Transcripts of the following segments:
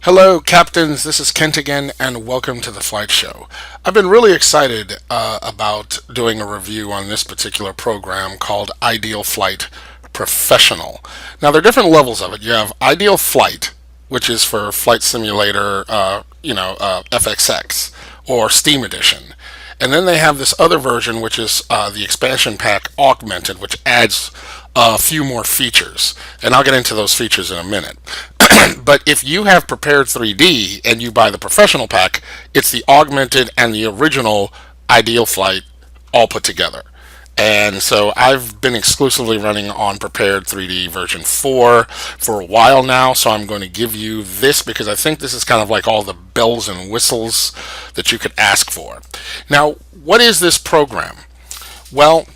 Hello, captains. This is Kent again, and welcome to the Flight Show. I've been really excited about doing a review on this particular program called Ieal Flight Professional. Now, there are different levels of it. You have Ieal Flight, which is for Flight Simulator, FSX or Steam Edition. And then they have this other version, which is the expansion pack Augmented, which adds a few more features. And I'll get into those features in a minute. But if you have Prepar3D and you buy the professional pack, it's the augmented and the original Ieal Flight all put together. And so I've been exclusively running on Prepar3D version 4 for a while now, so I'm going to give you this because I think this is kind of like all the bells and whistles that you could ask for. Now, what is this program? Well,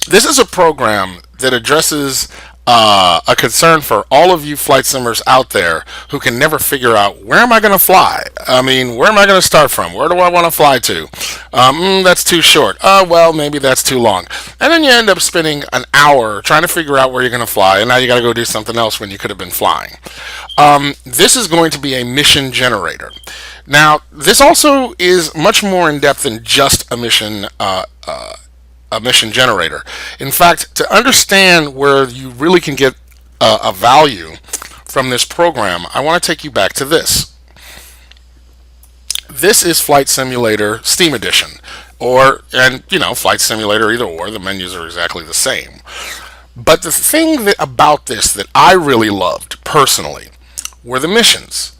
this is a program that addresses a concern for all of you flight simmers out there who can never figure out, where am I going to fly? I mean, where am I going to start from? Where do I want to fly to? That's too short. Well, maybe that's too long. And then you end up spending an hour trying to figure out where you're going to fly, and now you got to go do something else when you could have been flying. This is going to be a mission generator. Now, this also is much more in depth than just a mission generator. In fact, to understand where you really can get a value from this program, I want to take you back to this. This is Flight Simulator Steam Edition, Flight Simulator either or. The menus are exactly the same. But the thing about this that I really loved personally were the missions.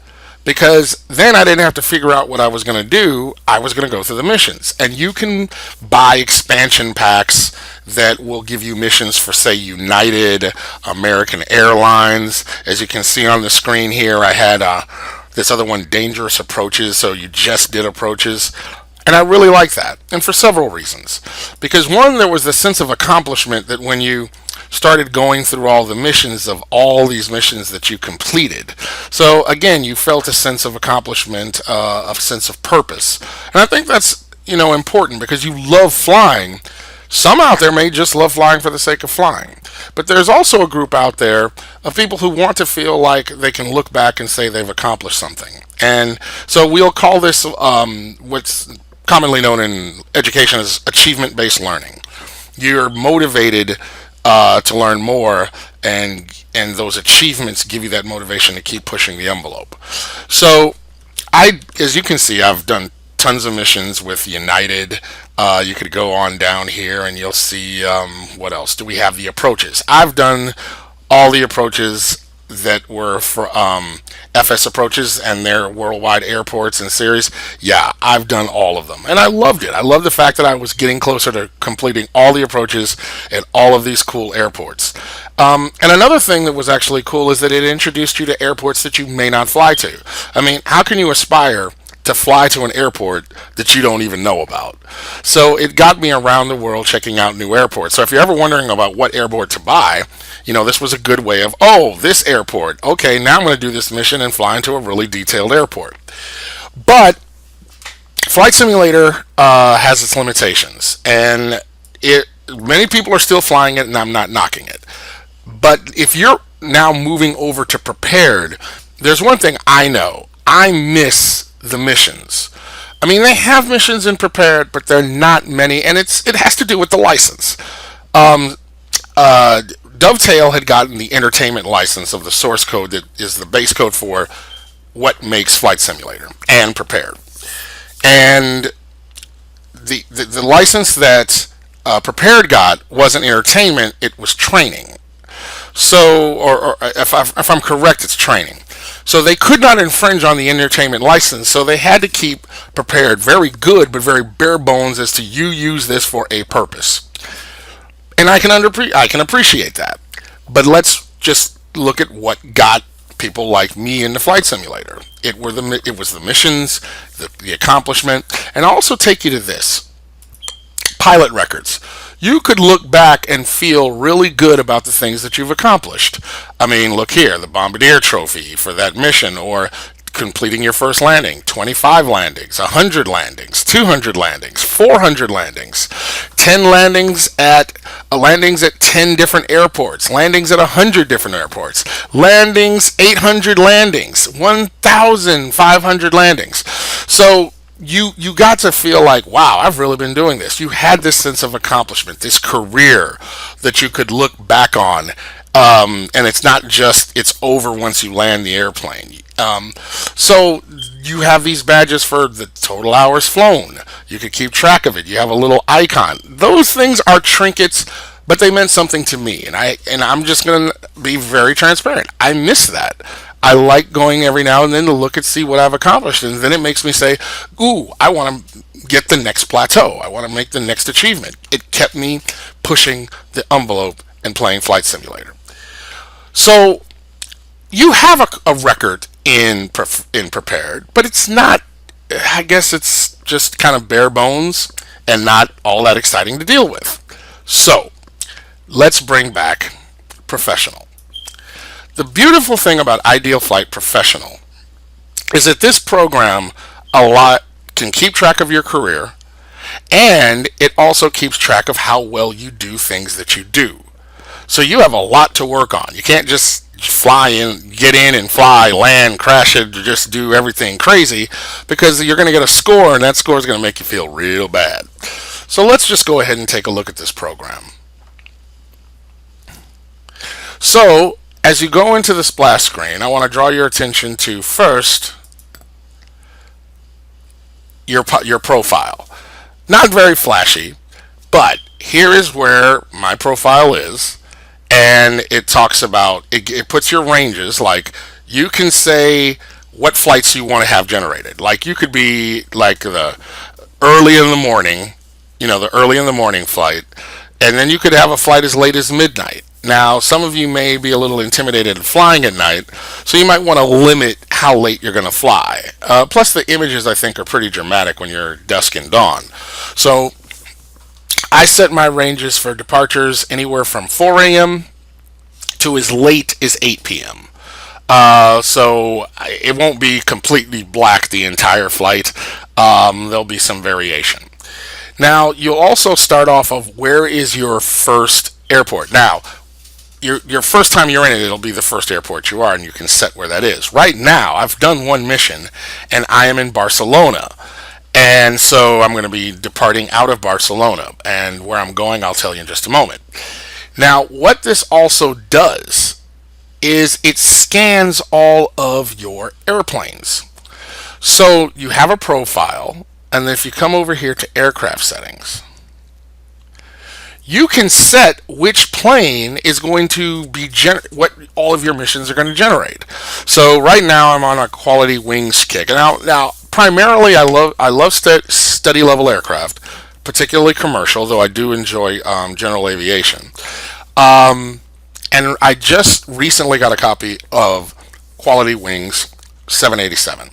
Because then I didn't have to figure out what I was going to do. I was going to go through the missions. And you can buy expansion packs that will give you missions for, say, United, American Airlines. As you can see on the screen here, I had this other one, Dangerous Approaches, so you just did approaches. And I really like that, and for several reasons. Because one, there was the sense of accomplishment that when you started going through all the missions of all these missions that you completed. So again, you felt a sense of accomplishment, a sense of purpose. And I think that's, important because you love flying. Some out there may just love flying for the sake of flying. But there's also a group out there of people who want to feel like they can look back and say they've accomplished something. And so we'll call this what's commonly known in education as achievement-based learning. You're motivated to learn more, and those achievements give you that motivation to keep pushing the envelope. So as you can see, I've done tons of missions with United. You could go on down here and you'll see, what else? Do we have the approaches? I've done all the approaches that were for FS approaches and their worldwide airports and series. Yeah, I've done all of them, and I loved it. I loved the fact that I was getting closer to completing all the approaches at all of these cool airports. And another thing that was actually cool is that it introduced you to airports that you may not fly to. I mean, how can you aspire to fly to an airport that you don't even know about? So it got me around the world checking out new airports. So if you're ever wondering about what airport to buy, this was a good way of, this airport. Okay, now I'm going to do this mission and fly into a really detailed airport. But Flight Simulator has its limitations, and many people are still flying it, and I'm not knocking it. But if you're now moving over to Prepared, there's one thing I know. I miss the missions. I mean, they have missions in Prepared, but they're not many, and it has to do with the license. Dovetail had gotten the entertainment license of the source code that is the base code for what makes Flight Simulator and Prepared. And the license that Prepared got wasn't entertainment, it was training. So, or if I'm correct, it's training. So they could not infringe on the entertainment license, so they had to keep Prepared very good, but very bare bones as to you use this for a purpose. And I can appreciate that. But let's just look at what got people like me into Flight Simulator. It was the missions, the accomplishment, and I'll also take you to this. Pilot records. You could look back and feel really good about the things that you've accomplished. I mean, look here, the Bombardier Trophy for that mission, or completing your first landing, 25 landings, 100 landings, 200 landings, 400 landings, 10 landings at 10 different airports, landings at 100 different airports, landings, 800 landings, 1,500 landings. So you got to feel like, wow, I've really been doing this. You had this sense of accomplishment, this career that you could look back on. And it's not just it's over once you land the airplane. So you have these badges for the total hours flown. You could keep track of it. You have a little icon. Those things are trinkets, but they meant something to me. And I'm just going to be very transparent. I miss that. I like going every now and then to look and see what I've accomplished, and then it makes me say, ooh, I want to get the next plateau. I want to make the next achievement. It kept me pushing the envelope and playing Flight Simulator. So you have a record in Prepared, but it's not, I guess it's just kind of bare bones and not all that exciting to deal with. So let's bring back Professional. The beautiful thing about Ieal Flight Professional is that this program can keep track of your career, and it also keeps track of how well you do things that you do. So you have a lot to work on. You can't just fly in, get in and fly, land, crash it, just do everything crazy, because you're going to get a score, and that score is going to make you feel real bad. So let's just go ahead and take a look at this program. So as you go into the splash screen, I want to draw your attention to first your profile. Not very flashy, but here is where my profile is, and it talks about, it puts your ranges, like you can say what flights you want to have generated. Like you could be like the early in the morning, the early in the morning flight, and then you could have a flight as late as midnight. Now, some of you may be a little intimidated flying at night, so you might want to limit how late you're going to fly. Plus, the images, I think, are pretty dramatic when you're dusk and dawn. So, I set my ranges for departures anywhere from 4 a.m. to as late as 8 p.m. So, it won't be completely black the entire flight. There'll be some variation. Now, you'll also start off of where is your first airport. Now, your first time you're in it, it'll be the first airport you are, and you can set where that is. Right now, I've done one mission, and I am in Barcelona. And so I'm going to be departing out of Barcelona. And where I'm going, I'll tell you in just a moment. Now, what this also does is it scans all of your airplanes. So you have a profile, and then if you come over here to aircraft settings, you can set which plane is going to be what all of your missions are going to generate. So right now I'm on a quality wings kick. Now primarily I love study level aircraft, particularly commercial, though I do enjoy general aviation. And I just recently got a copy of Quality Wings 787.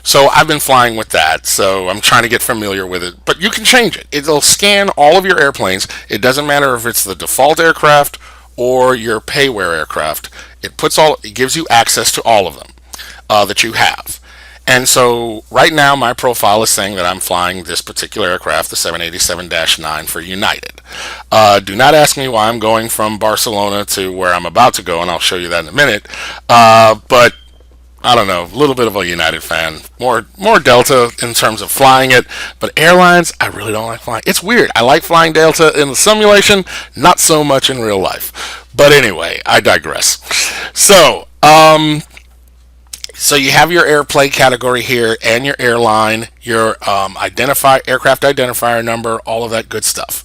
So I've been flying with that, so I'm trying to get familiar with it. But you can change it. It'll scan all of your airplanes. It doesn't matter if it's the default aircraft or your payware aircraft. It gives you access to all of them that you have. And so right now my profile is saying that I'm flying this particular aircraft, the 787-9 for United. Do not ask me why I'm going from Barcelona to where I'm about to go, and I'll show you that in a minute. But I don't know, a little bit of a United fan. More Delta in terms of flying it, but airlines, I really don't like flying. It's weird. I like flying Delta in the simulation, not so much in real life. But anyway, I digress. So, so you have your airplane category here and your airline, your aircraft identifier number, all of that good stuff.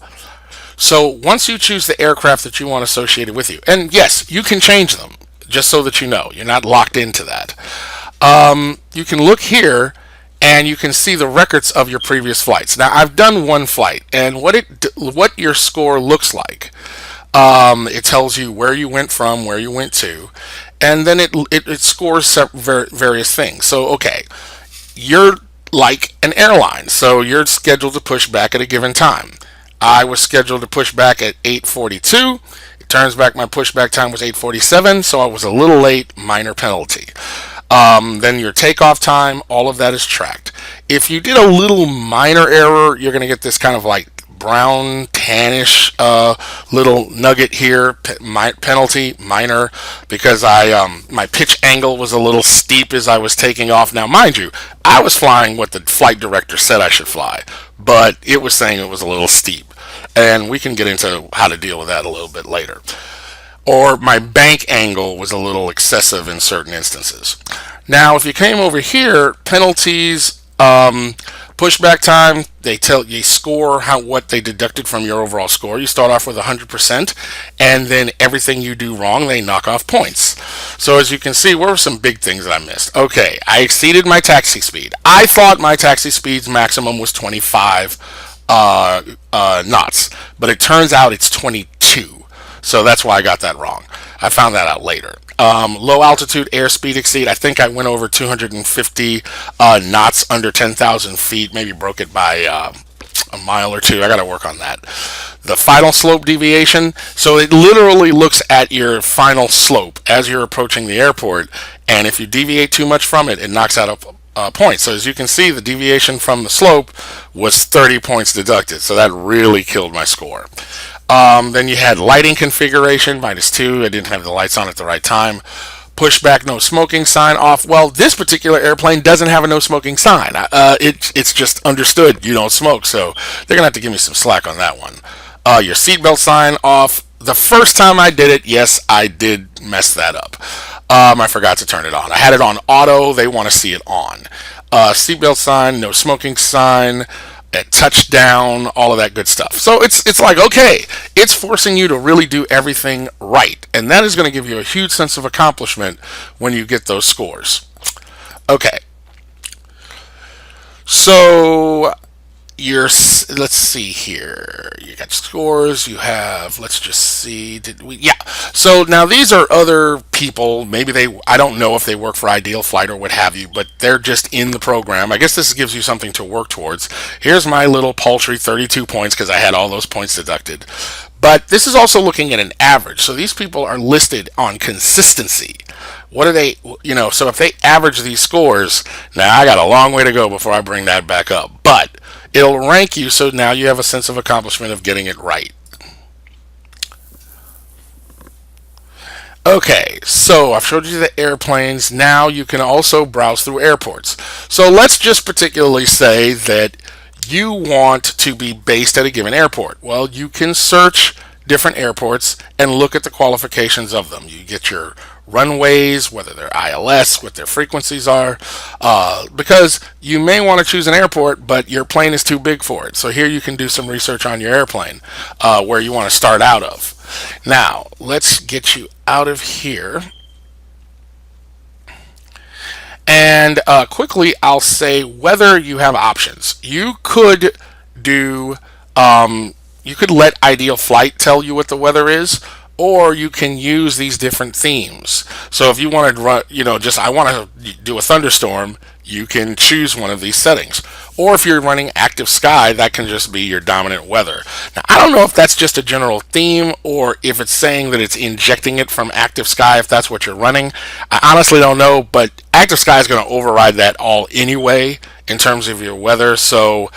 So once you choose the aircraft that you want associated with you, and yes, you can change them, just so that you know, you're not locked into that. You can look here and you can see the records of your previous flights. Now, I've done one flight, and what your score looks like. It tells you where you went from, where you went to, and then it scores various things. So, okay, you're like an airline, so you're scheduled to push back at a given time. I was scheduled to push back at 8:42. Turns back, my pushback time was 8:47, so I was a little late, minor penalty. Then your takeoff time, all of that is tracked. If you did a little minor error, you're going to get this kind of like brown tannish little nugget here, penalty minor, because I my pitch angle was a little steep as I was taking off. Now mind you, I was flying what the flight director said I should fly, but it was saying it was a little steep, and we can get into how to deal with that a little bit later. Or my bank angle was a little excessive in certain instances. Now, if you came over here, penalties, pushback time, they tell you score what they deducted from your overall score. You start off with 100%, and then everything you do wrong, they knock off points. So as you can see, what were some big things that I missed? Okay, I exceeded my taxi speed. I thought my taxi speed's maximum was 25 knots, but it turns out it's 22. So that's why I got that wrong. I found that out later. Low altitude airspeed exceed. I think I went over 250 knots under 10,000 feet. Maybe broke it by a mile or two. I got to work on that. The final slope deviation. So it literally looks at your final slope as you're approaching the airport, and if you deviate too much from it, it knocks out a point. So as you can see, the deviation from the slope was 30 points deducted. So that really killed my score. Then you had lighting configuration, -2. I didn't have the lights on at the right time. Pushback, no smoking sign off. Well, this particular airplane doesn't have a no smoking sign. It's just understood you don't smoke, so they're going to have to give me some slack on that one. Your seatbelt sign off. The first time I did it, yes, I did mess that up. I forgot to turn it on. I had it on auto. They want to see it on. Seatbelt sign, no smoking sign, at touchdown, all of that good stuff. So it's like, okay, it's forcing you to really do everything right, and that is going to give you a huge sense of accomplishment when you get those scores. Okay, so let's see here. You got scores. You have, let's just see. Yeah. So now these are other people. Maybe I don't know if they work for Ieal Flight or what have you, but they're just in the program. I guess this gives you something to work towards. Here's my little paltry 32 points because I had all those points deducted. But this is also looking at an average. So these people are listed on consistency. What are they, so if they average these scores, now I got a long way to go before I bring that back up. But it'll rank you, so now you have a sense of accomplishment of getting it right. Okay, so I've showed you the airplanes. Now you can also browse through airports. So let's just particularly say that you want to be based at a given airport. Well, you can search different airports and look at the qualifications of them. You get your runways, whether they're ILS, what their frequencies are, because you may want to choose an airport, but your plane is too big for it. So here you can do some research on your airplane, where you want to start out of. Now, let's get you out of here. And quickly, I'll say whether you have options. You could do, you could let Ieal Flight tell you what the weather is, or you can use these different themes. So if you want to run, I want to do a thunderstorm, you can choose one of these settings. Or if you're running active sky, that can just be your dominant weather. Now, I don't know if that's just a general theme or if it's saying that it's injecting it from active sky if that's what you're running. I honestly don't know, but active sky is going to override that all anyway in terms of your weather. So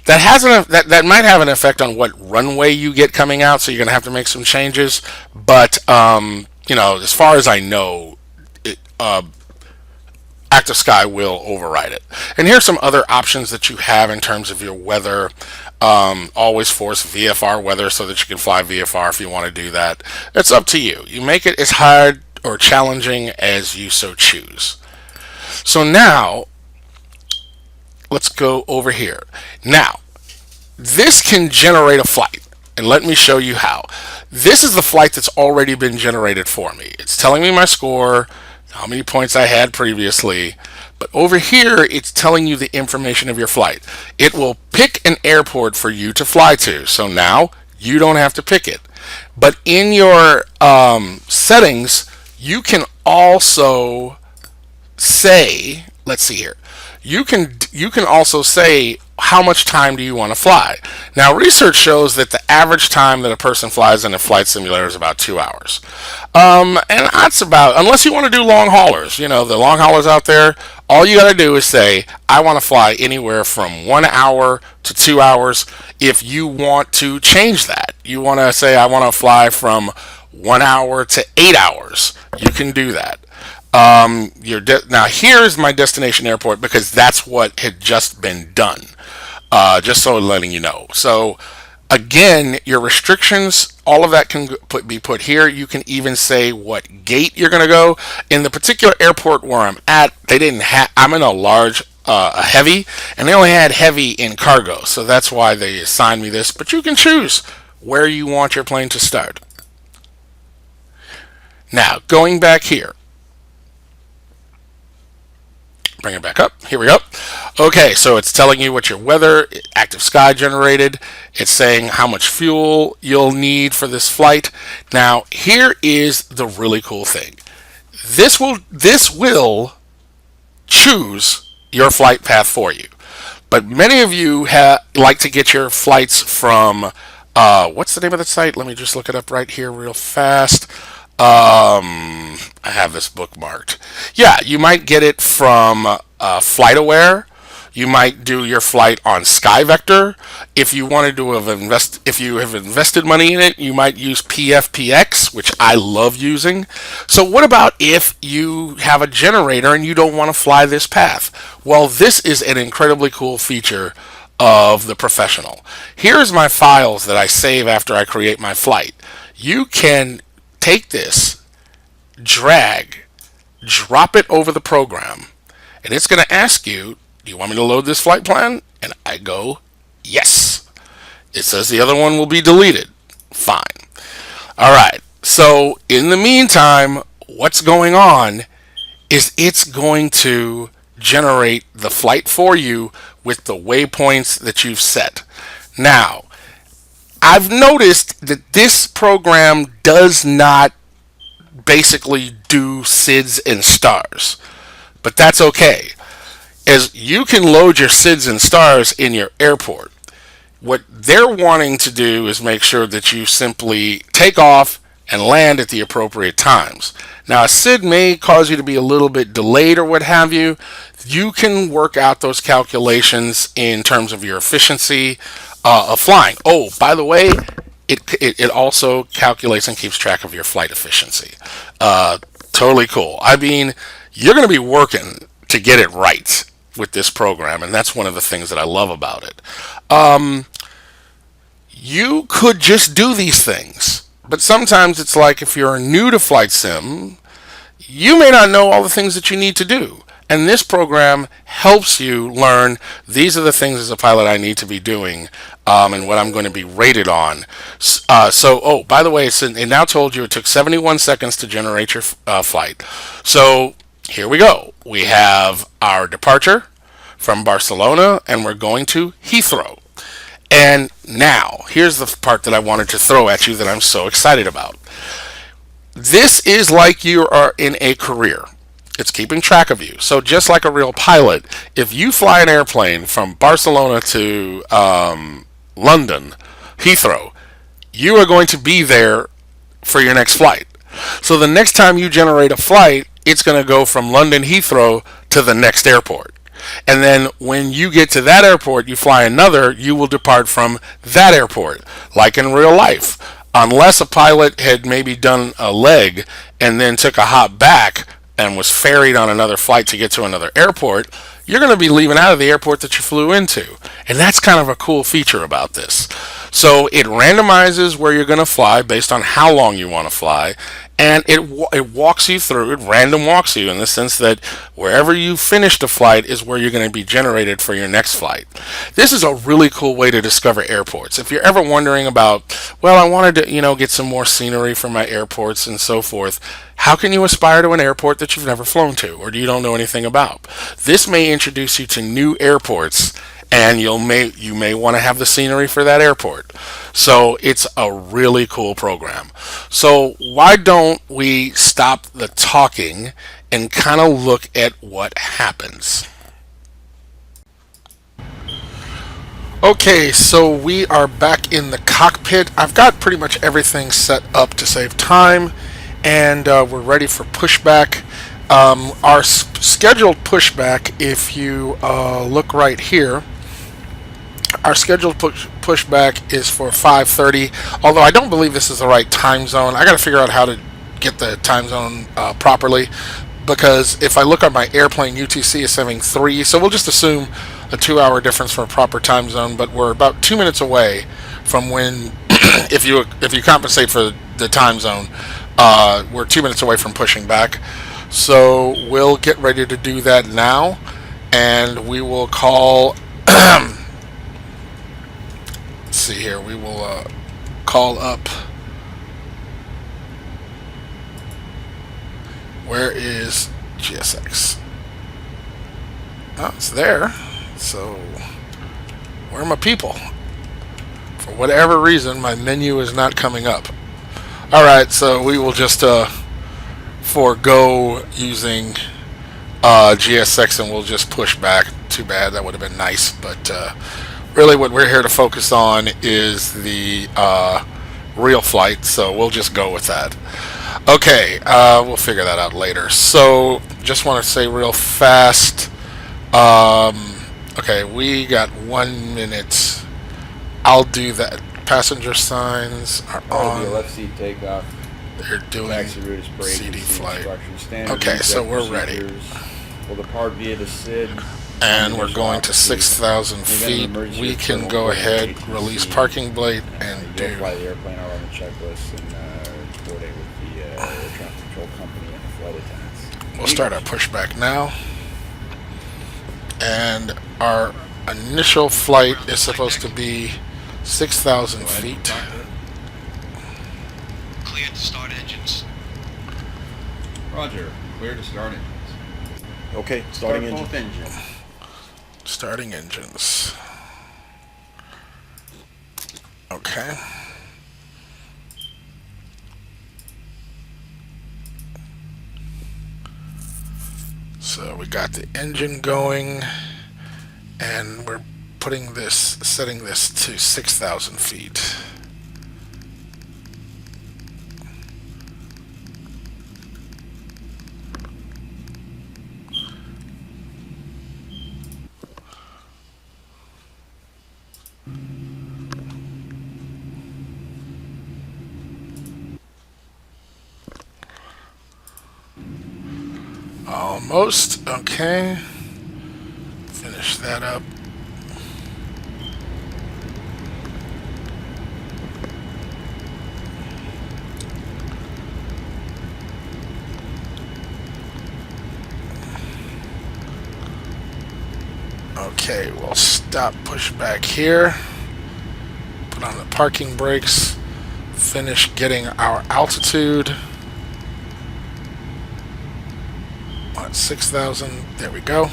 that might have an effect on what runway you get coming out, so you're going to have to make some changes. But as far as I know, active sky will override it. And here's some other options that you have in terms of your weather. Always force VFR weather so that you can fly VFR if you want to do that. It's up to you. You make it as hard or challenging as you so choose. So now, let's go over here. Now, this can generate a flight. And let me show you how. This is the flight that's already been generated for me. It's telling me my score, how many points I had previously, but over here it's telling you the information of your flight. It will pick an airport for you to fly to, so now you don't have to pick it. But in your settings, you can also say, let's see here, you can also say how much time do you want to fly? Now, research shows that the average time that a person flies in a flight simulator is about 2 hours. And that's about, unless you want to do long haulers, the long haulers out there, all you got to do is say, I want to fly anywhere from 1 hour to 2 hours. If you want to change that, you want to say, I want to fly from 1 hour to 8 hours, you can do that. Now here's my destination airport, because that's what had just been done. Just so letting you know. So again, your restrictions, all of that can be put here. You can even say what gate you're going to go. In the particular airport where I'm at, they didn't have. I'm in a large, a heavy, and they only had heavy in cargo. So that's why they assigned me this. But you can choose where you want your plane to start. Now going back here. Bring it back up. Here we go. Okay, so it's telling you what your weather, active sky generated. It's saying how much fuel you'll need for this flight. Now, here is the really cool thing. This will choose your flight path for you. But many of you like to get your flights from, what's the name of the site? Let me just look it up right here real fast. I have this bookmarked. Yeah, you might get it from FlightAware. You might do your flight on SkyVector. If you wanted to if you have invested money in it, you might use PFPX, which I love using. So what about if you have a generator and you don't want to fly this path? Well, this is an incredibly cool feature of the Professional. Here's my files that I save after I create my flight. You can take this, drag, drop it over the program, and it's going to ask you, do you want me to load this flight plan? And I go, yes. It says the other one will be deleted. Fine. All right. So in the meantime, what's going on is it's going to generate the flight for you with the waypoints that you've set. Now, I've noticed that this program does not basically do SIDS and stars, but that's okay, as you can load your SIDS and stars in your airport. What they're wanting to do is make sure that you simply take off and land at the appropriate times. Now, a SID may cause you to be a little bit delayed or what have you. You can work out those calculations in terms of your efficiency of flying. Oh, by the way, it also calculates and keeps track of your flight efficiency. Totally cool. I mean, you're going to be working to get it right with this program, and that's one of the things that I love about it. You could just do these things, but sometimes it's like if you're new to flight sim, you may not know all the things that you need to do. And this program helps you learn, these are the things as a pilot I need to be doing, and what I'm going to be rated on. Oh, by the way, it now told you it took 71 seconds to generate your flight. So here we go. We have our departure from Barcelona, and we're going to Heathrow. And now, here's the part that I wanted to throw at you that I'm so excited about. This is like you are in a career. It's keeping track of you. So just like a real pilot, if you fly an airplane from Barcelona to London, Heathrow, you are going to be there for your next flight. So the next time you generate a flight, it's going to go from London Heathrow to the next airport. And then when you get to that airport, you fly another, you will depart from that airport, like in real life. Unless a pilot had maybe done a leg and then took a hop back and was ferried on another flight to get to another airport, you're going to be leaving out of the airport that you flew into. And that's kind of a cool feature about this. So it randomizes where you're going to fly based on how long you want to fly, and it walks you through, it random walks you in the sense that wherever you finish the flight is where you're going to be generated for your next flight. This is a really cool way to discover airports. If you're ever wondering about, well, I wanted to, get some more scenery for my airports and so forth, how can you aspire to an airport that you've never flown to or you don't know anything about? This may introduce you to new airports, and you may want to have the scenery for that airport. So it's a really cool program. So why don't we stop the talking and kind of look at what happens? Okay, so we are back in the cockpit. I've got pretty much everything set up to save time, and we're ready for pushback. Our scheduled pushback, if you look right here, our scheduled pushback is for 5:30. Although I don't believe this is the right time zone. I got to figure out how to get the time zone properly, because if I look at my airplane, UTC is 73, so we'll just assume a 2-hour difference from a proper time zone. But we're about 2 minutes away from when, if you compensate for the time zone, we're 2 minutes away from pushing back. So we'll get ready to do that now, and we will call. Let's see here. We will call up. Where is GSX? Oh, it's there. So, where are my people? For whatever reason, my menu is not coming up. Alright, so we will just forego using GSX, and we'll just push back. Too bad, that would have been nice. But really what we're here to focus on is the real flight, so we'll just go with that. Okay, we'll figure that out later. So, just want to say real fast. Okay, we got 1 minute. I'll do that. Passenger signs are on. The left seat takeoff. They're doing taxi route is braking, CD flight. Okay, so we're ready. Will depart via the SID. And we're going to 6,000 feet. We can go ahead, release parking brake, and do. Fly the airplane out on the checklist and coordinate with the air traffic control company and the flight attendants. We'll start our pushback now. And our initial flight is supposed to be 6,000 feet. Clear to start engines. Roger. Clear to start engines. Okay, starting engine. Both engines. Starting engines. Okay. So we got the engine going, and we're setting this to 6,000 feet. Almost. Okay. Finish that up. Okay, we'll stop, push back here, put on the parking brakes, finish getting our altitude. At 6,000, there we go.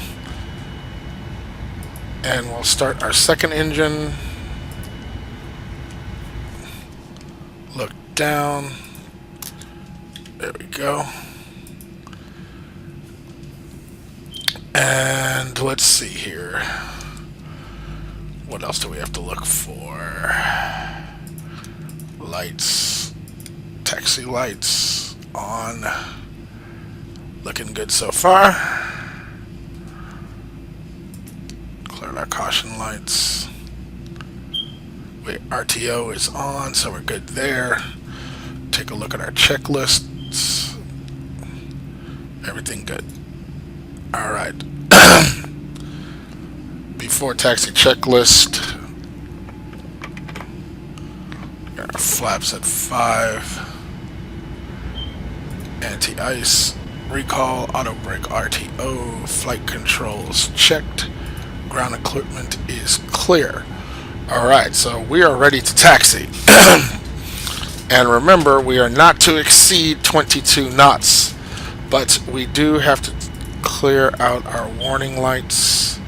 And we'll start our second engine. Look down. There we go. And let's see here. What else do we have to look for? Lights. Taxi lights on. Looking good so far. Clear our caution lights. Wait, RTO is on, so we're good there. Take a look at our checklists. Everything good. Alright. Before taxi checklist. Our flaps at 5. Anti-ice. Recall, auto brake, RTO, flight controls checked, ground equipment is clear. Alright, so we are ready to taxi. And remember, we are not to exceed 22 knots, but we do have to clear out our warning lights.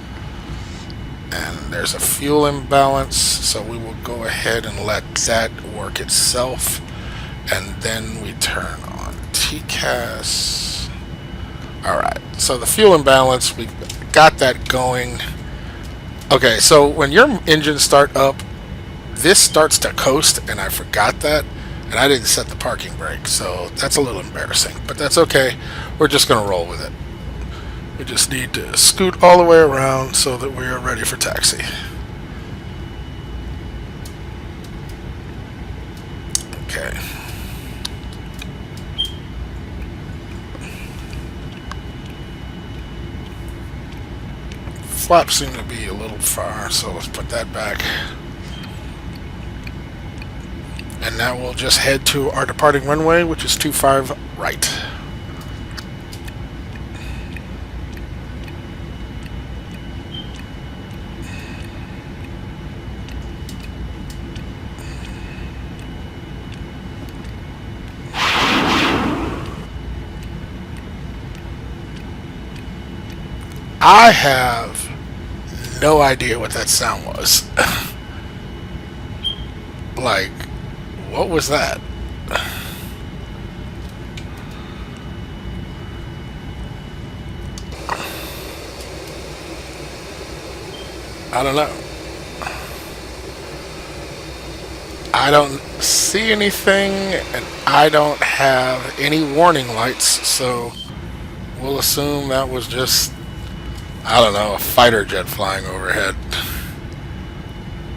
And there's a fuel imbalance, so we will go ahead and let that work itself. And then we turn on TCAS. Alright, so the fuel imbalance, we've got that going. Okay, so when your engines start up, this starts to coast, and I forgot that, and I didn't set the parking brake, so that's a little embarrassing, but that's okay. We're just going to roll with it. We just need to scoot all the way around so that we are ready for taxi. Okay. Flaps seem to be a little far, so let's put that back. And now we'll just head to our departing runway, which is 25 right. I have no idea what that sound was. Like, what was that? I don't know. I don't see anything, and I don't have any warning lights, so we'll assume that was just, I don't know, a fighter jet flying overhead.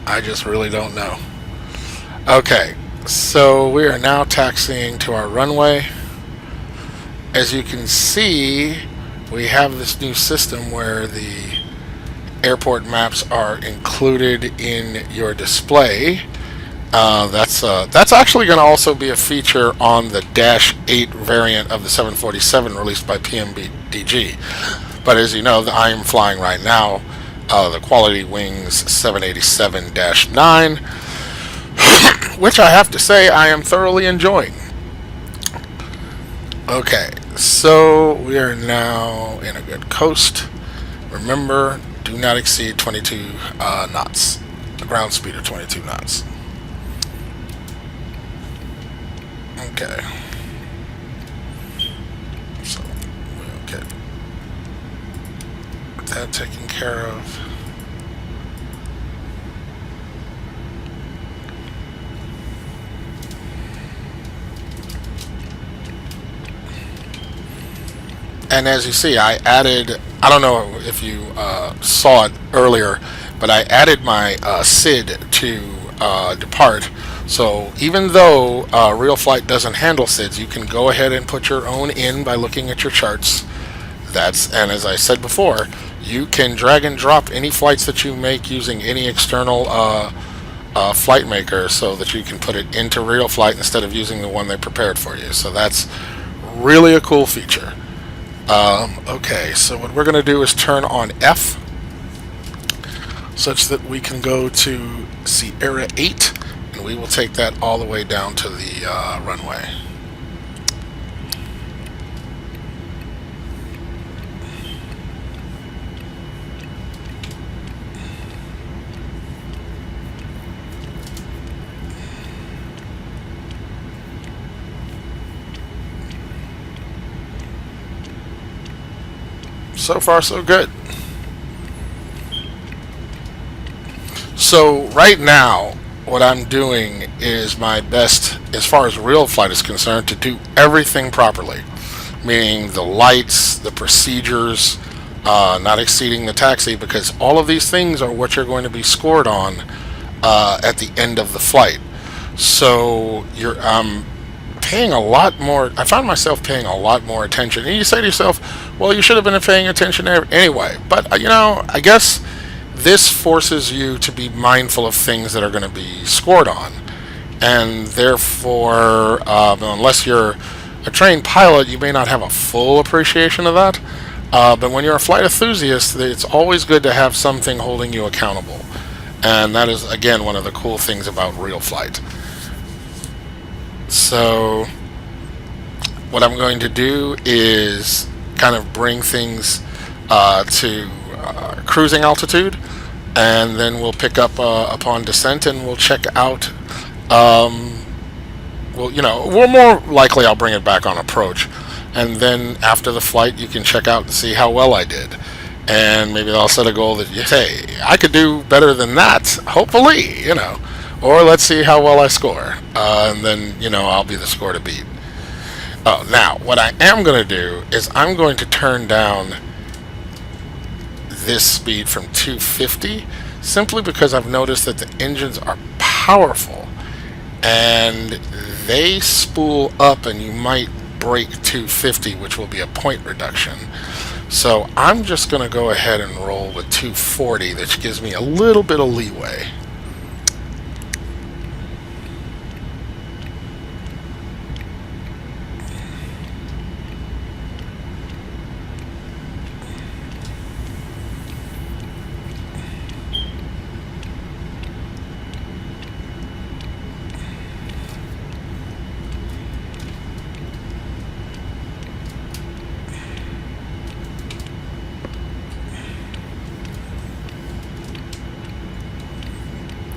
I just really don't know. Okay, so we are now taxiing to our runway. As you can see, we have this new system where the airport maps are included in your display. That's actually going to also be a feature on the Dash 8 variant of the 747 released by PMDG. But as you know, I am flying right now the Quality Wings 787-9, which I have to say I am thoroughly enjoying. Okay, so we are now in a good coast. Remember, do not exceed 22 knots. The ground speed of 22 knots. Okay. So we'll get that taken care of. And as you see, I added, I don't know if you saw it earlier, but I added my SID to depart. So even though Real Flight doesn't handle SIDs, you can go ahead and put your own in by looking at your charts. And as I said before, you can drag and drop any flights that you make using any external flight maker so that you can put it into Real Flight instead of using the one they prepared for you. So that's really a cool feature. Okay, so what we're going to do is turn on F such that we can go to Sierra 8, and we will take that all the way down to the runway. So far, so good. So right now, what I'm doing is my best, as far as Real Flight is concerned, to do everything properly. Meaning the lights, the procedures, not exceeding the taxi, because all of these things are what you're going to be scored on at the end of the flight. So you're paying a lot more. I found myself paying a lot more attention. And you say to yourself, well, you should have been paying attention anyway. But, you know, I guess this forces you to be mindful of things that are going to be scored on. And therefore, unless you're a trained pilot, you may not have a full appreciation of that. But when you're a flight enthusiast, it's always good to have something holding you accountable. And that is, again, one of the cool things about Real Flight. So what I'm going to do is kind of bring things to cruising altitude, and then we'll pick up upon descent, and we'll check out. Well, you know, well, more likely I'll bring it back on approach, and then after the flight, you can check out and see how well I did. And maybe I'll set a goal that, hey, I could do better than that, hopefully, or let's see how well I score. And then, I'll be the score to beat. Oh, now, what I am going to do is I'm going to turn down this speed from 250 simply because I've noticed that the engines are powerful and they spool up and you might break 250, which will be a point reduction. So I'm just going to go ahead and roll with 240, which gives me a little bit of leeway.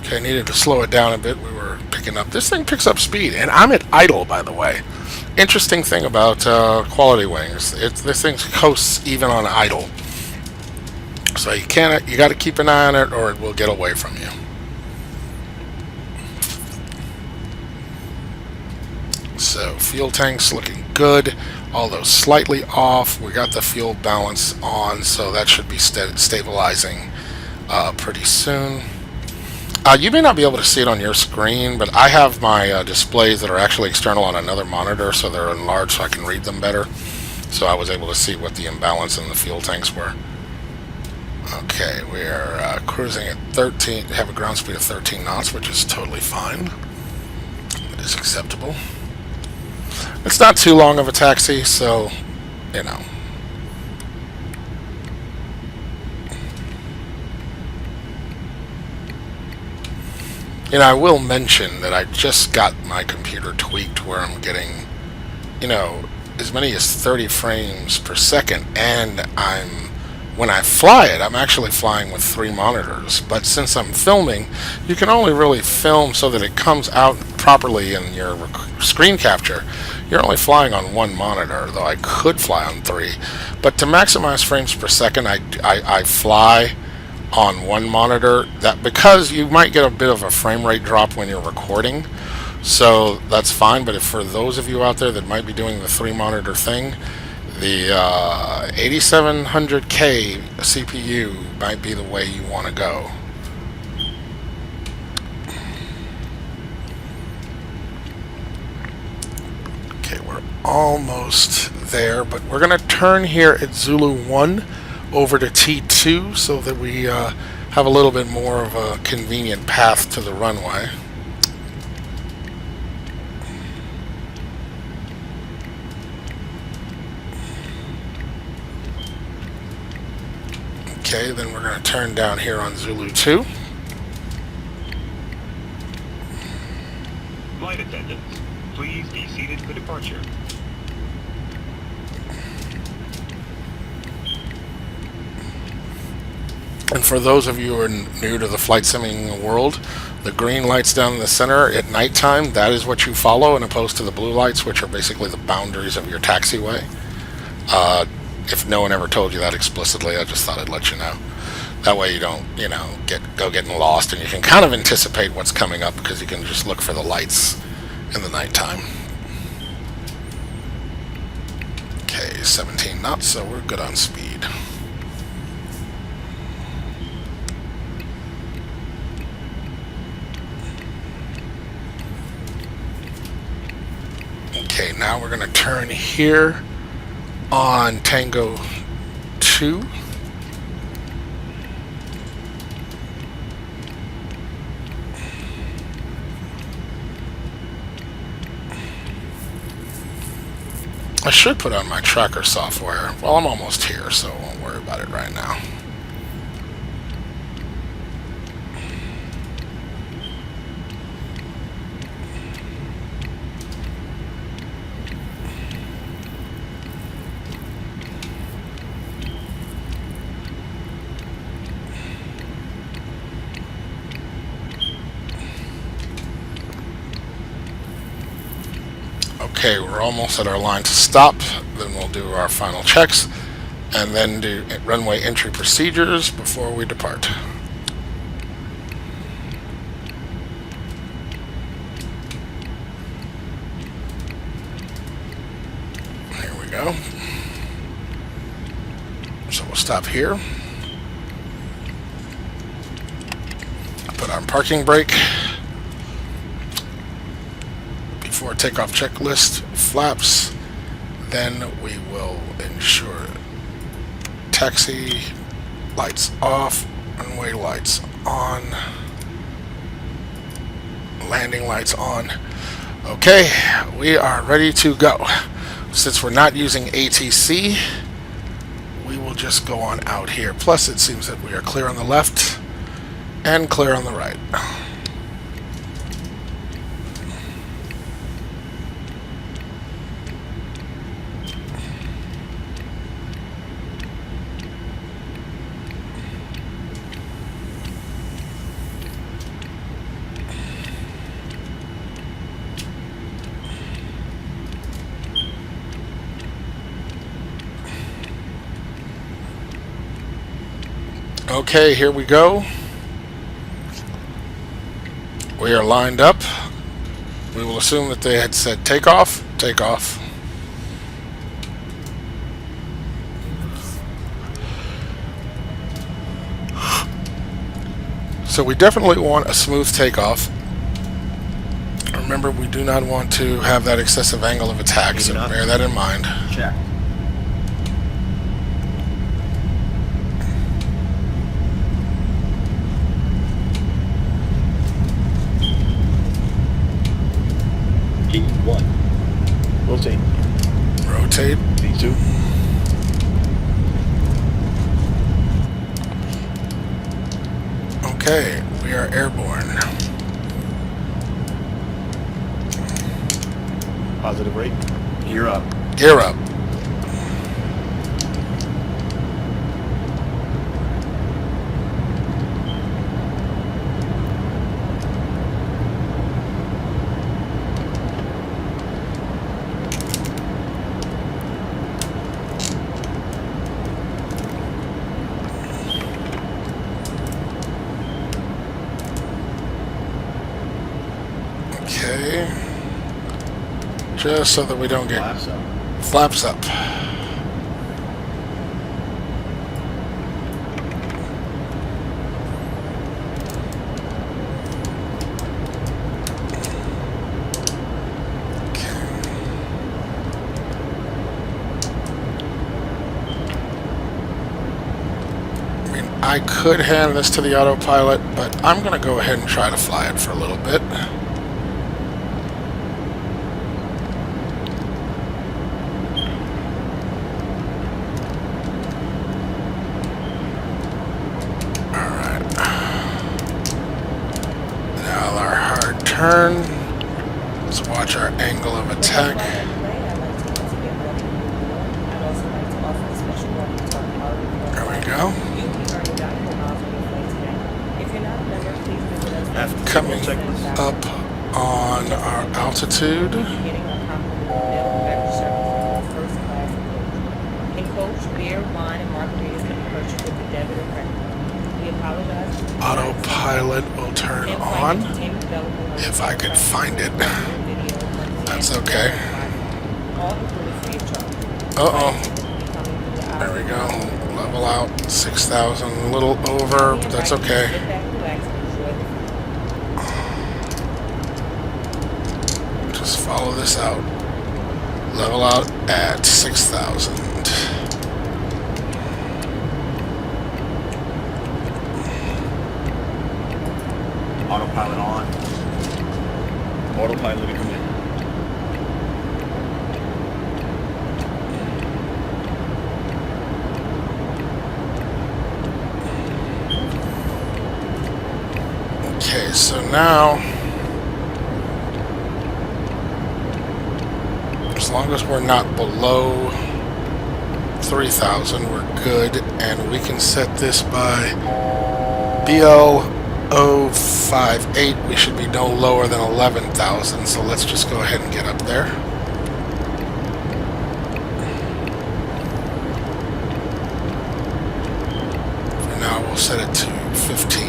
Okay, I needed to slow it down a bit. We were picking up. This thing picks up speed, and I'm at idle, by the way. Interesting thing about quality wings, this thing coasts even on idle. So you got to keep an eye on it, or it will get away from you. So fuel tank's looking good, although slightly off. We got the fuel balance on, so that should be stabilizing pretty soon. You may not be able to see it on your screen, but I have my displays that are actually external on another monitor, so they're enlarged so I can read them better. So I was able to see what the imbalance in the fuel tanks were. Okay, we're cruising at 13, have a ground speed of 13 knots, which is totally fine. It is acceptable. It's not too long of a taxi, so, I will mention that I just got my computer tweaked where I'm getting, as many as 30 frames per second, and when I fly it, I'm actually flying with 3 monitors. But since I'm filming, you can only really film so that it comes out properly in your screen capture. You're only flying on 1 monitor, though I could fly on 3. But to maximize frames per second, I fly on 1 monitor, that because you might get a bit of a frame rate drop when you're recording, so that's fine. But if for those of you out there that might be doing the 3 monitor thing, the 8700K CPU might be the way you want to go. Okay, we're almost there, but we're going to turn here at Zulu 1 over to T2 so that we have a little bit more of a convenient path to the runway. Okay, then we're going to turn down here on Zulu 2. Flight attendants, please be seated for departure. And for those of you who are new to the flight simming world, the green lights down in the center at nighttime, that is what you follow, as opposed to the blue lights, which are basically the boundaries of your taxiway. If no one ever told you that explicitly, I just thought I'd let you know. That way you don't, go getting lost, and you can kind of anticipate what's coming up because you can just look for the lights in the nighttime. Okay, 17 knots, so we're good on speed. Okay, now we're going to turn here on Tango 2. I should put on my tracker software. Well, I'm almost here, so I won't worry about it right now. Okay, we're almost at our line to stop. Then we'll do our final checks, and then do runway entry procedures before we depart. Here we go. So we'll stop here. Put on parking brake. Before takeoff checklist, flaps. Then we will ensure taxi lights off, runway lights on, landing lights on. Okay, we are ready to go. Since we're not using ATC, we will just go on out here. Plus, it seems that we are clear on the left and clear on the right. Okay, here we go. We are lined up. We will assume that they had said takeoff, takeoff. So we definitely want a smooth takeoff. Remember, we do not want to have that excessive angle of attack, so bear that in mind. Check. P1. Rotate. Rotate. P2. Okay, we are airborne. Positive rate. Gear up. Gear up. Okay. Just so that we don't get Flaps up. flaps up. I could hand this to the autopilot, but I'm going to go ahead and try to fly it for a little bit. Alright. Now our hard turn. Let's watch our angle of attack. There we go. Coming up on our altitude. Autopilot will turn on if I could find it. That's okay. Uh-oh. There we go. Level out 6,000. A little over, but that's okay. Just follow this out. Level out at 6,000. Autopilot on. Autopilot to come in. Okay, so now, as long as we're not below 3,000, we're good, and we can set this by BL058. We should be no lower than 11,000, so let's just go ahead and get up there. we'll set it to 15.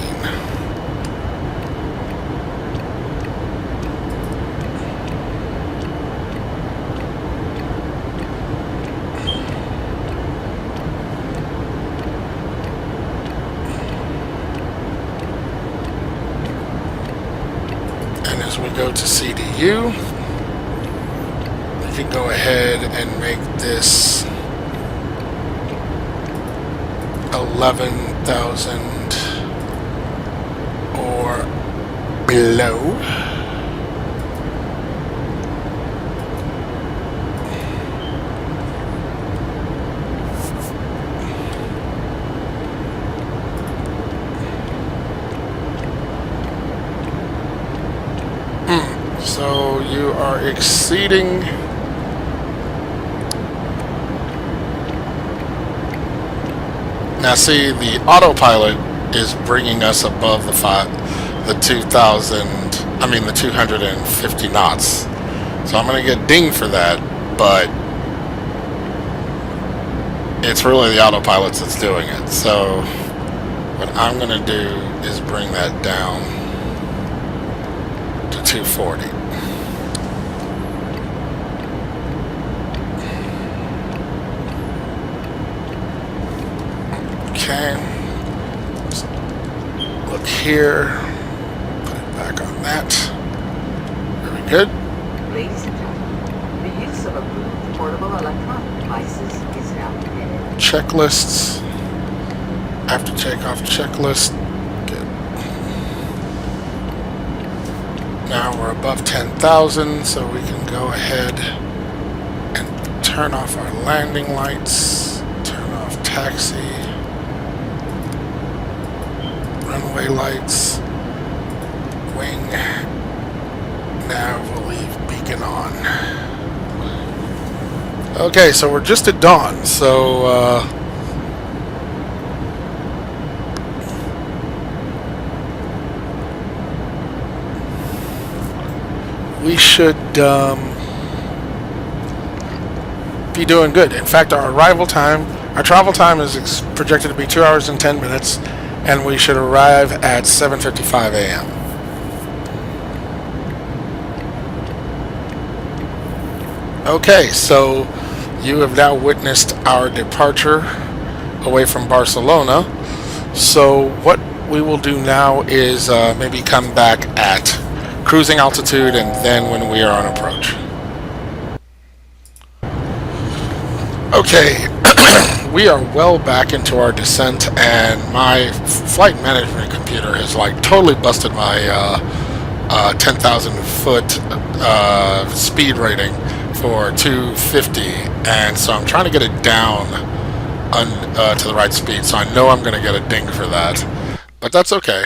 And as we go to CDU, we can go ahead and make this 11,000 or below. So you are exceeding now. See, the autopilot is bringing us above the 2,000. I mean the 250 knots. So I'm going to get dinged for that, but it's really the autopilot that's doing it. So what I'm going to do is bring that down to 240. Okay, so look here, put it back on that. Very good. Ladies and gentlemen, the use of approved portable electronic devices is now permitted. Checklists. After takeoff checklist. Good. Now we're above 10,000, so we can go ahead and turn off our landing lights, turn off taxi. Runway lights, wing, nav, we'll leave beacon on. Okay, so we're just at dawn, so we should be doing good. In fact, our travel time is projected to be 2 hours and 10 minutes. And we should arrive at 7:55 a.m. Okay, so you have now witnessed our departure away from Barcelona. So what we will do now is maybe come back at cruising altitude and then when we are on approach. Okay. We are well back into our descent, and my flight management computer has like totally busted my 10,000 foot speed rating for 250, and so I'm trying to get it down to the right speed. So I know I'm going to get a ding for that, but that's okay.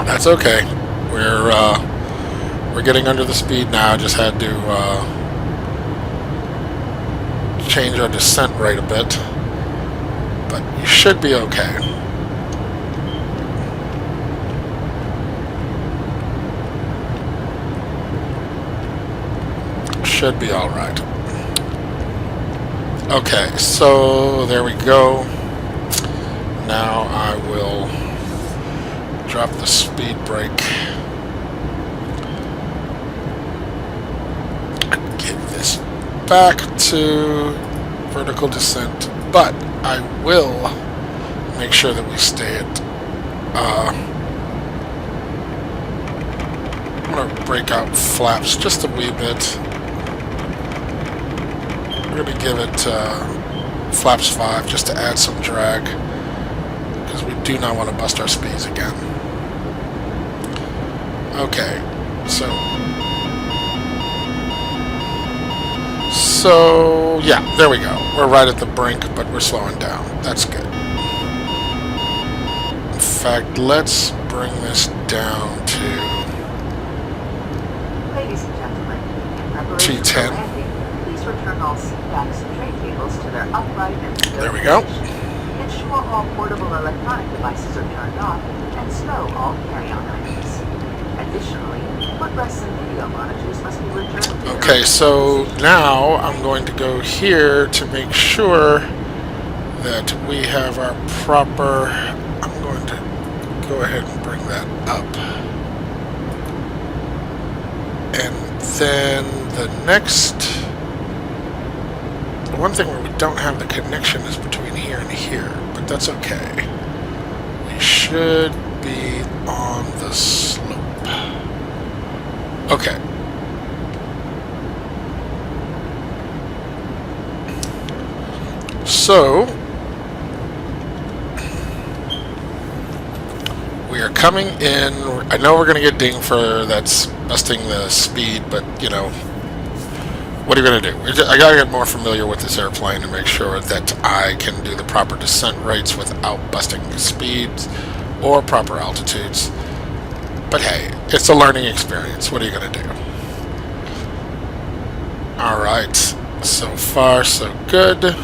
That's okay. We're getting under the speed now. I just had to change our descent rate a bit, but you should be okay. Should be all right. Okay, so there we go. Now I will drop the speed brake. Get this back to vertical descent, but I will make sure that we stay at I'm going to break out flaps just a wee bit. We're going to give it flaps 5 just to add some drag, because we do not want to bust our speeds again. Okay, so yeah, there we go. We're right at the brink, but we're slowing down. That's good. In fact, let's bring this down to Ladies and gentlemen, in preparation for 210. landing, please return all seat backs and tray cables to their upright and stow There we go. position. Ensure all portable electronic devices are turned off, and stow all carry-on items. Additionally, footrests and video monitors must be returned to their Okay, so now I'm going to go here to make sure that we have our proper... I'm going to go ahead and bring that up. And then the next... The one thing where we don't have the connection is between here and here, but that's okay. We should be on the slope. Okay. So, we are coming in. I know we're going to get dinged for that's busting the speed, but, you know, what are you going to do? I got to get more familiar with this airplane to make sure that I can do the proper descent rates without busting speeds or proper altitudes. But hey, it's a learning experience. What are you going to do? Alright, so far so good.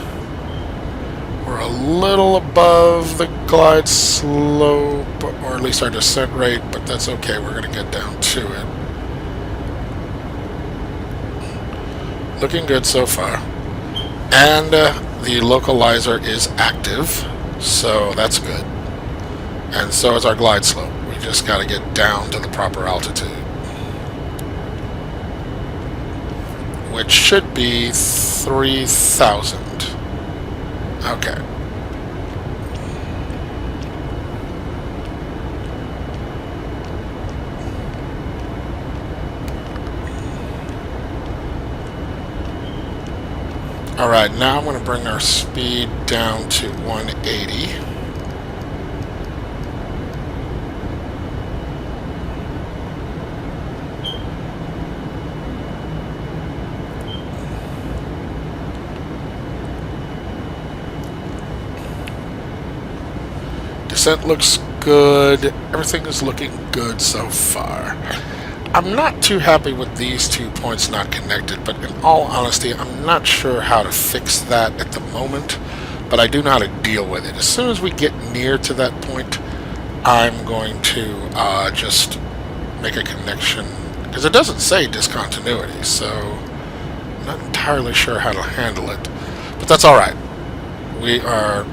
We're a little above the glide slope, or at least our descent rate, but that's okay. We're going to get down to it. Looking good so far. And the localizer is active, so that's good. And so is our glide slope. We just got to get down to the proper altitude, which should be 3,000. Okay. Alright, now I'm going to bring our speed down to 180. Descent looks good. Everything is looking good so far. I'm not too happy with these 2 points not connected, but in all honesty, I'm not sure how to fix that at the moment, but I do know how to deal with it. As soon as we get near to that point, I'm going to just make a connection, because it doesn't say discontinuity, so I'm not entirely sure how to handle it, but that's alright. We are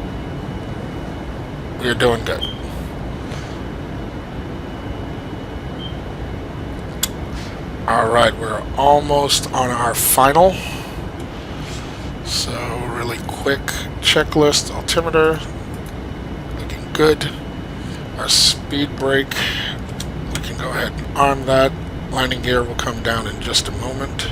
doing good. Alright, we're almost on our final. So, really quick checklist. Altimeter, looking good. Our speed brake, we can go ahead and arm that. Landing gear will come down in just a moment.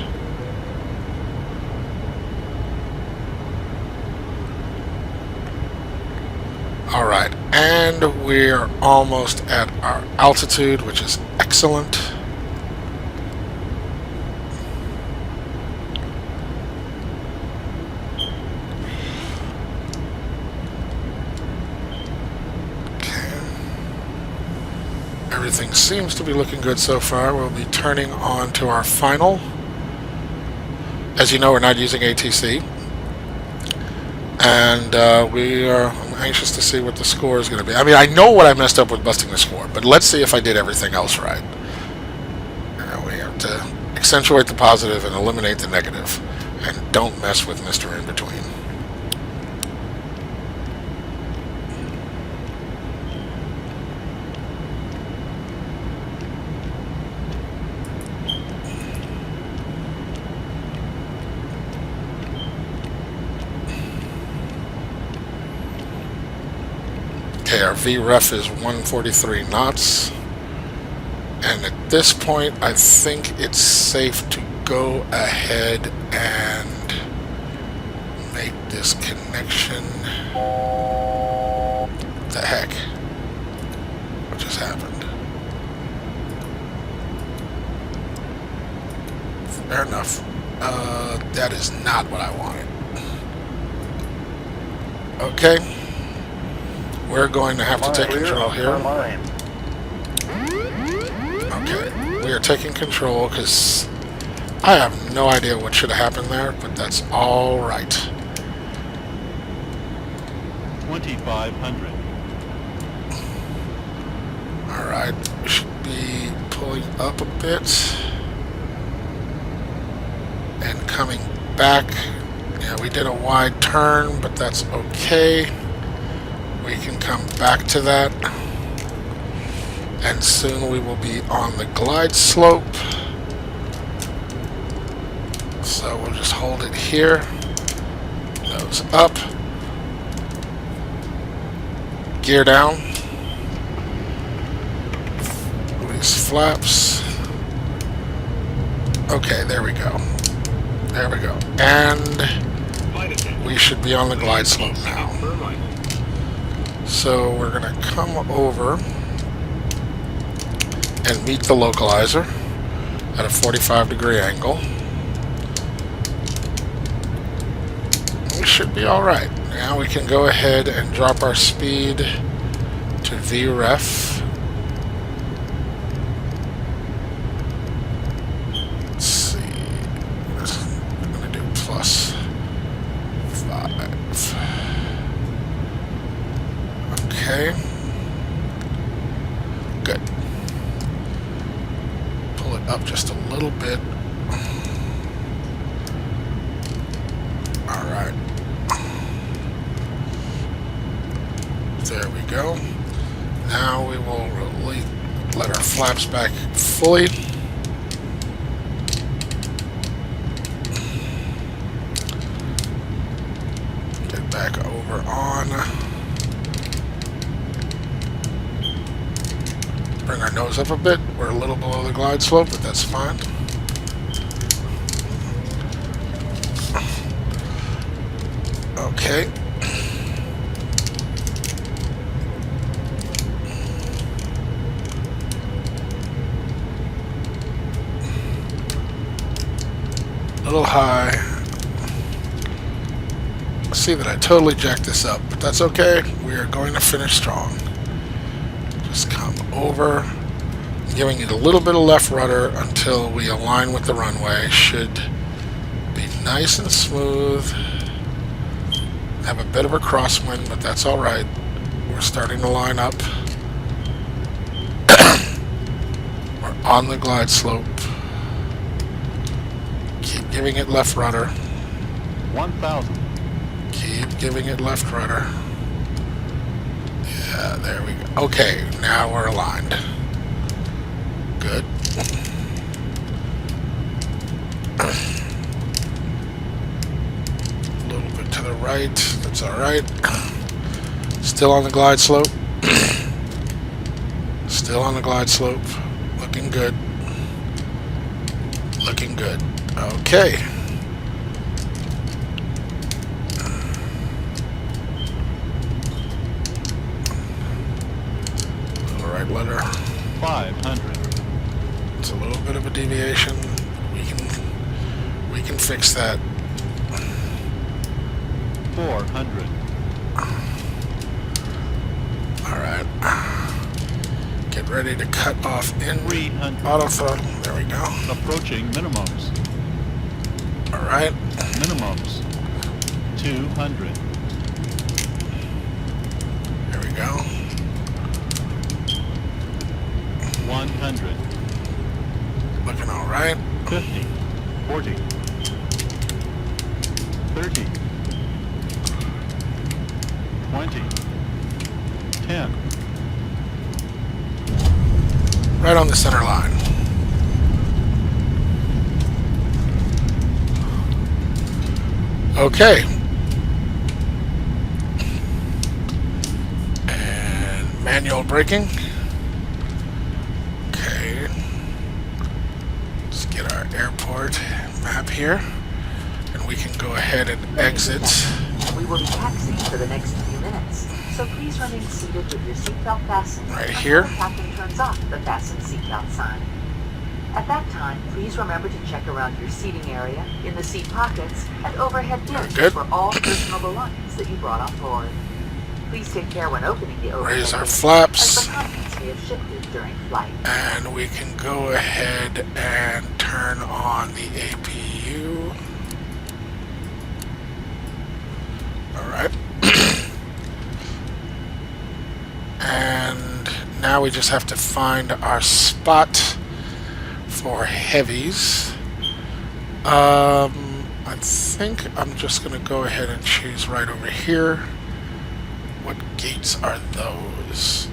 Alright, and we're almost at our altitude, which is excellent. Everything seems to be looking good so far. We'll be turning on to our final. As you know, we're not using ATC. And I'm anxious to see what the score is going to be. I mean, I know what I messed up with busting the score, but let's see if I did everything else right. We have to accentuate the positive and eliminate the negative. And don't mess with Mr. In-Between. Okay, our VREF is 143 knots. And at this point, I think it's safe to go ahead and make this connection. What the heck? What just happened? Fair enough. That is not what I wanted. Okay. We're going to have to take control here. Okay, we are taking control because I have no idea what should have happened there, but that's all right. 2,500. All right, we should be pulling up a bit and coming back Yeah, we did a wide turn, but that's okay. We can come back to that. And soon we will be on the glide slope. So we'll just hold it here. Nose up. Gear down. Release flaps. Okay, there we go. There we go. And Flight attendant, we should be on the glide slope now. for right. So we're going to come over and meet the localizer at a 45-degree angle. We should be alright. Now we can go ahead and drop our speed to VREF. Let's see. I'm going to do +5. Okay. Good. Pull it up just a little bit. Alright. There we go. Now we will really let our flaps back fully. Get back over on. Bring our nose up a bit. We're a little below the glide slope, but that's fine. Okay. A little high. See that I totally jacked this up, but that's okay. We are going to finish strong. Just come over, giving it a little bit of left rudder until we align with the runway. Should be nice and smooth. Have a bit of a crosswind, but that's alright. We're starting to line up. We're on the glide slope. Keep giving it left rudder. 1,000. Keep giving it left rudder. Yeah, there we go. Okay, now we're aligned. Good. A little bit to the right. That's alright. Still on the glide slope. Still on the glide slope. Looking good. Looking good. Okay. Right letter. 500. It's a little bit of a deviation. We can fix that. 400. Alright. Get ready to cut off in 300. auto throttle. There we go. Approaching minimums. Alright. Minimums. 200. There we go. 100. Looking alright. 50. 40. 30. 20. 10. Right on the center line. Okay. And manual braking. Okay. Let's get our airport map here. And we can go ahead and exit. We will be taxiing for the next few minutes, so please remain seated with your seatbelt fastened Right until here. the captain turns off the fasten seatbelt sign. At that time, please remember to check around your seating area, in the seat pockets, and overhead bins Good. for all personal belongings that you brought on board. Please take care when opening the overhead Raise our bins, flaps. as the contents may have shifted during flight. And we can go ahead and turn on the APU. Alright. And now we just have to find our spot for heavies. I think I'm just going to go ahead and choose right over here. What gates are those?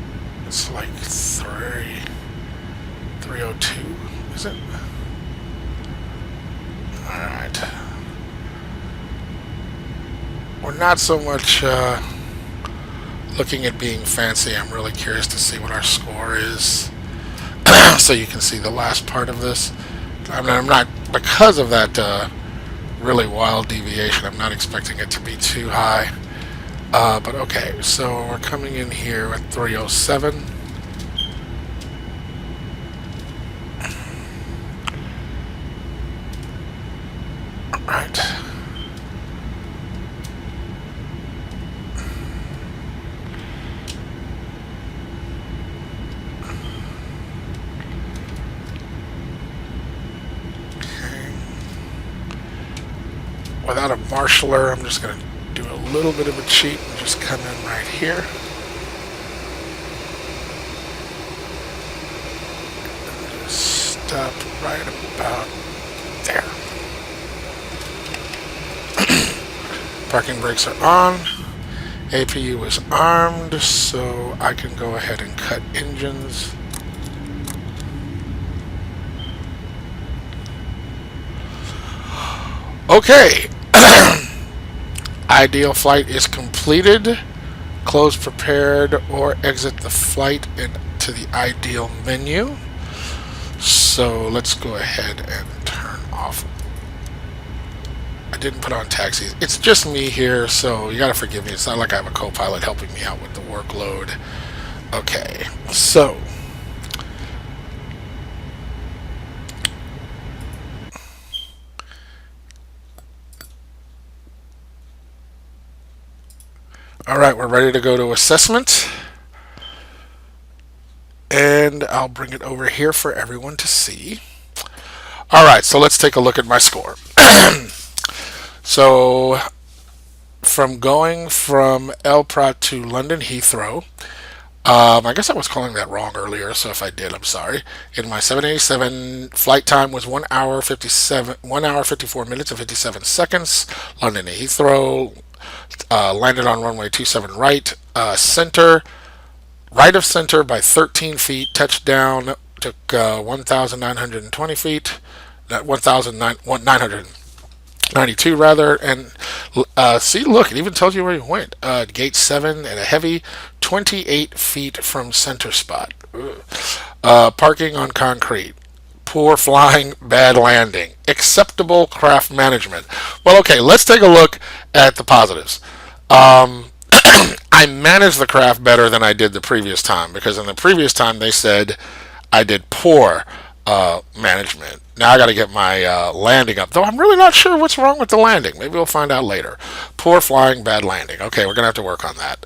It's like 302, is it? Alright. We're not so much looking at being fancy. I'm really curious to see what our score is. So you can see the last part of this. I'm not, because of that really wild deviation, I'm not expecting it to be too high. But okay, so we're coming in here at 307. Alright. Without a marshaller, I'm just going to do a little bit of a cheat and just come in right here. And just stop right about there. Parking brakes are on. APU is armed, so I can go ahead and cut engines. Okay. Ideal flight is completed. Close prepared or exit the flight into the ideal menu. So let's go ahead and turn off. I didn't put on taxis. It's just me here, so you gotta forgive me. It's not like I have a co-pilot helping me out with the workload. Okay, so alright, we're ready to go to assessment. And I'll bring it over here for everyone to see. Alright, so let's take a look at my score. So, from going from Prat to London Heathrow, I guess I was calling that wrong earlier, so if I did, I'm sorry. In my 787, flight time was 1 hour 54 minutes and 57 seconds. London to Heathrow, landed on runway 27 right, center, right of center by 13 feet, touchdown, took 1,920 feet, 1,992 rather, and see, look, it even tells you where you went. Gate 7 and a heavy 28 feet from center spot. Parking on concrete. Poor flying, bad landing. Acceptable craft management. Well, okay, let's take a look at the positives. I managed the craft better than I did the previous time, because in the previous time they said I did poor management. Now I got to get my landing up, though I'm really not sure what's wrong with the landing. Maybe we'll find out later. Poor flying, bad landing. Okay, we're going to have to work on that.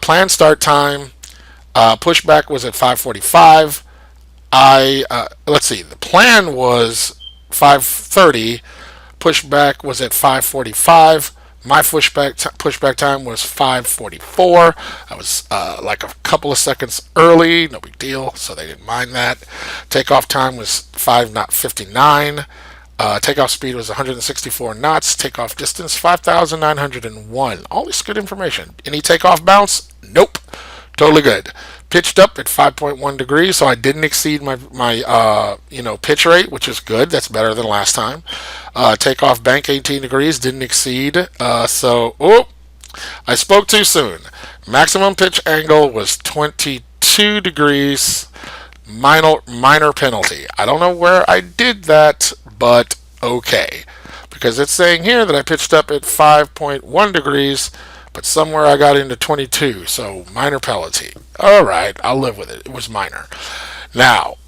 Planned start time, pushback was at 5:45. Let's see, the plan was 5:30, pushback was at 5:45. My pushback time was 5:44. I was like a couple of seconds early, no big deal, so they didn't mind that. Takeoff time was 5:59. Takeoff speed was 164 knots. Takeoff distance 5,901. All this good information. Any takeoff bounce? Nope. Totally good. Pitched up at 5.1 degrees, so I didn't exceed my pitch rate, which is good. That's better than last time. Takeoff bank 18 degrees, didn't exceed. I spoke too soon. Maximum pitch angle was 22 degrees. Minor penalty. I don't know where I did that, but okay, because it's saying here that I pitched up at 5.1 degrees. But somewhere I got into 22, so minor penalty. All right, I'll live with it. It was minor. Now,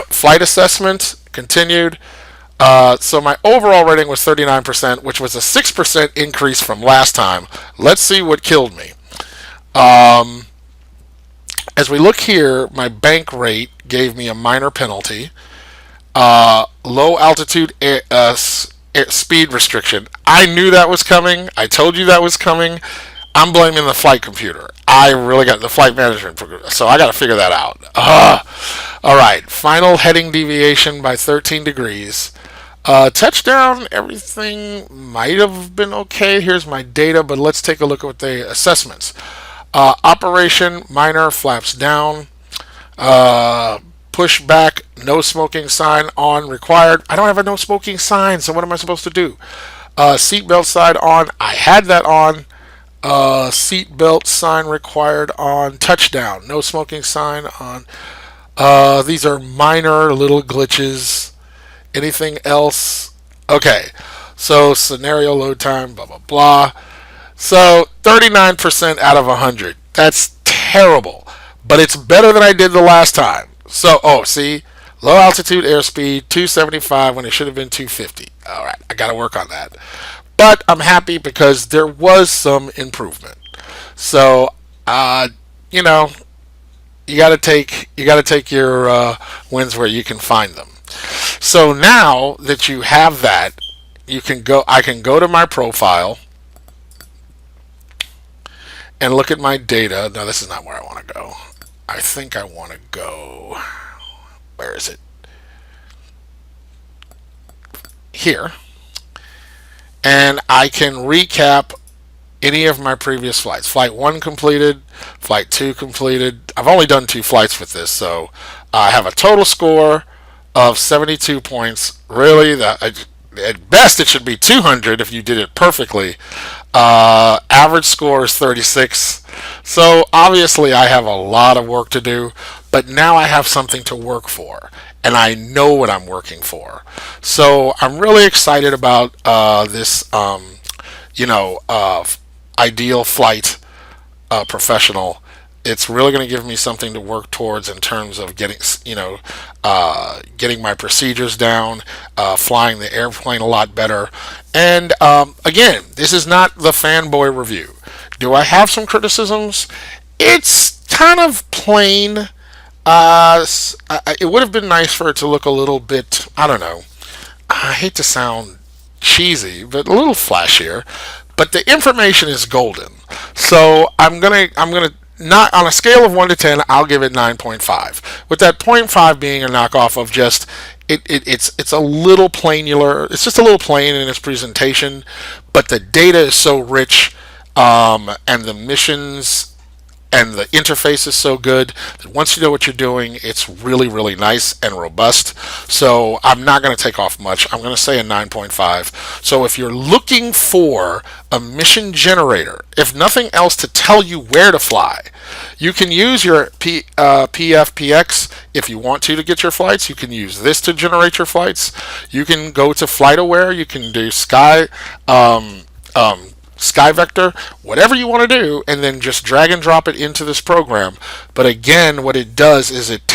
flight assessment continued. So my overall rating was 39%, which was a 6% increase from last time. Let's see what killed me. As we look here, my bank rate gave me a minor penalty. Low altitude speed restriction. I knew that was coming. I told you that was coming. I'm blaming the flight computer. I really got the flight management, so I got to figure that out. All right, final heading deviation by 13 degrees. Touchdown, everything might have been okay. Here's my data, but let's take a look at what the assessments. Operation, minor, flaps down. Push back, no smoking sign on, required. I don't have a no smoking sign, so what am I supposed to do? Seatbelt sign on. I had that on. Seatbelt sign required on. Touchdown, no smoking sign on. These are minor little glitches. Anything else? Okay. So scenario load time, blah, blah, blah. So 39% out of 100. That's terrible. But it's better than I did the last time. So, see? Low altitude airspeed, 275 when it should have been 250. All right, I got to work on that. But I'm happy because there was some improvement. So, you know, you got to take your wins where you can find them. So now that you have that, I can go to my profile and look at my data. No, this is not where I want to go. I think I want to go, where is it? Here. And I can recap any of my previous flights. Flight 1 completed, Flight 2 completed. I've only done 2 flights with this, so I have a total score of 72 points. Really, at best it should be 200 if you did it perfectly. Average score is 36. So obviously I have a lot of work to do, but now I have something to work for, and I know what I'm working for. So I'm really excited about this, Ieal Flight Professional. It's really going to give me something to work towards in terms of getting my procedures down, flying the airplane a lot better. And again, this is not the fanboy review. Do I have some criticisms? It's kind of plain. It would have been nice for it to look a little bit, I don't know, I hate to sound cheesy, but a little flashier. But the information is golden. So I'm gonna not on a scale of 1 to 10, I'll give it 9.5. With that 0.5 being a knockoff of just it's a little plainular. It's just a little plain in its presentation, but the data is so rich, and the missions and the interface is so good that once you know what you're doing, it's really, really nice and robust. So I'm not going to take off much. I'm going to say a 9.5. So if you're looking for a mission generator, if nothing else to tell you where to fly, you can use your PFPX if you want to get your flights. You can use this to generate your flights. You can go to FlightAware. You can do Sky Vector, whatever you want to do, and then just drag and drop it into this program. But again, what it does is it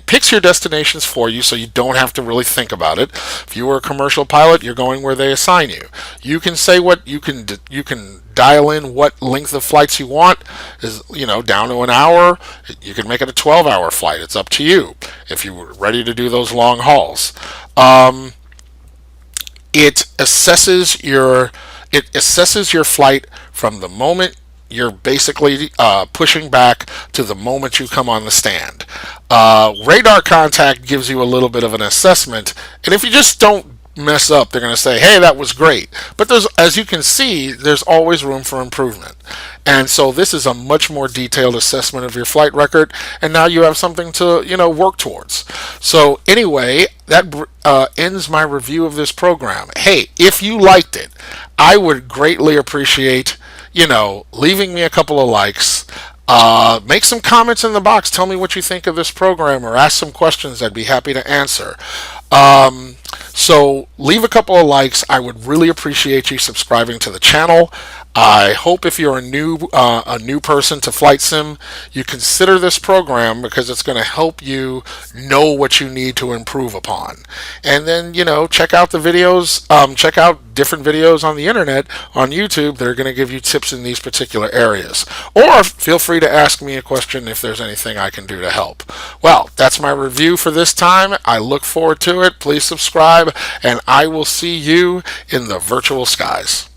picks your destinations for you, so you don't have to really think about it. If you were a commercial pilot, you're going where they assign you. You can say what you can dial in what length of flights you want. Is down to an hour. You can make it a 12-hour flight. It's up to you if you're ready to do those long hauls. It assesses your flight from the moment you're basically pushing back to the moment you come on the stand. Radar contact gives you a little bit of an assessment, and if you just don't mess up, they're going to say, hey, that was great. But as you can see, there's always room for improvement. And so this is a much more detailed assessment of your flight record, and now you have something to work towards. So anyway, that ends my review of this program. Hey, if you liked it, I would greatly appreciate leaving me a couple of likes. Make some comments in the box. Tell me what you think of this program, or ask some questions. I'd be happy to answer. So leave a couple of likes. I would really appreciate you subscribing to the channel. I hope if you're a new person to flight sim, you consider this program, because it's going to help you know what you need to improve upon. And then check out the videos. Check out different videos on the internet, on YouTube, that are going to give you tips in these particular areas. Or feel free to ask me a question if there's anything I can do to help. Well, that's my review for this time. I look forward to it. Please subscribe, and I will see you in the virtual skies.